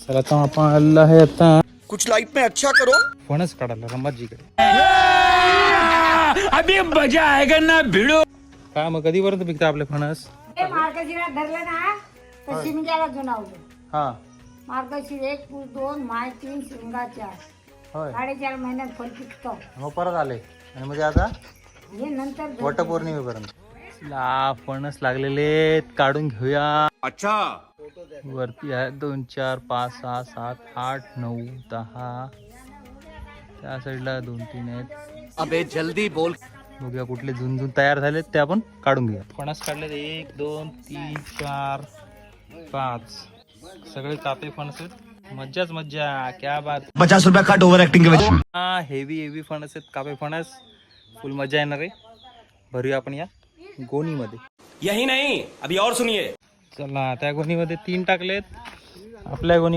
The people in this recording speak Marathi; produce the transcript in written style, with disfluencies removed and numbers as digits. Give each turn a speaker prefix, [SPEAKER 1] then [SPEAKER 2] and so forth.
[SPEAKER 1] चला तर आपण आहे आता
[SPEAKER 2] कुछ लाइफ में अच्छा करो.
[SPEAKER 1] फणस काढायला रंबाजीकडे.
[SPEAKER 3] अभी मजा आएगा ना भिड़ो.
[SPEAKER 1] काय मग कधीपर्यंत पिकतं आपले फणस?
[SPEAKER 4] मार्गशिरात धरलं ना तर शिमग्याला जुनावलं.
[SPEAKER 1] हा
[SPEAKER 4] मार्गशीर 1 पूस 2 माय 3 शिमगा 4
[SPEAKER 1] होय
[SPEAKER 4] 4.5 महिन्यात फळ पिकतं.
[SPEAKER 1] मग परत आले आणि म्हणजे आता
[SPEAKER 4] हे नंतर
[SPEAKER 1] वटपौर्णिमेपर्यंत फणस लागलेले काढून घेऊया.
[SPEAKER 2] अच्छा.
[SPEAKER 1] वरती आहे 2 4 5 6 7 8 9 10. त्या साईडला 2 3 आहेत.
[SPEAKER 2] अबे जल्दी बोल.
[SPEAKER 1] बघूया कुठले झुंझुन तयार झालेत ते आपण काढून घेऊया. फणस काढलेत 1 2 3 4 5 सगळे कापे फणस आहेत. मज्जाच मज्जा. क्या बात.
[SPEAKER 2] 50 रुपया कट ओवर एक्टिंग के वजह.
[SPEAKER 1] हा हेवी फणस आहेत. कापे फणस फुल मजा येणार आहे. भरूया आपण या गोणीमध्ये.
[SPEAKER 3] यही नहीं अभी और सुनिए.
[SPEAKER 1] चला त्या गोणीमध्ये 3 टाकलेत. आपल्या गोणी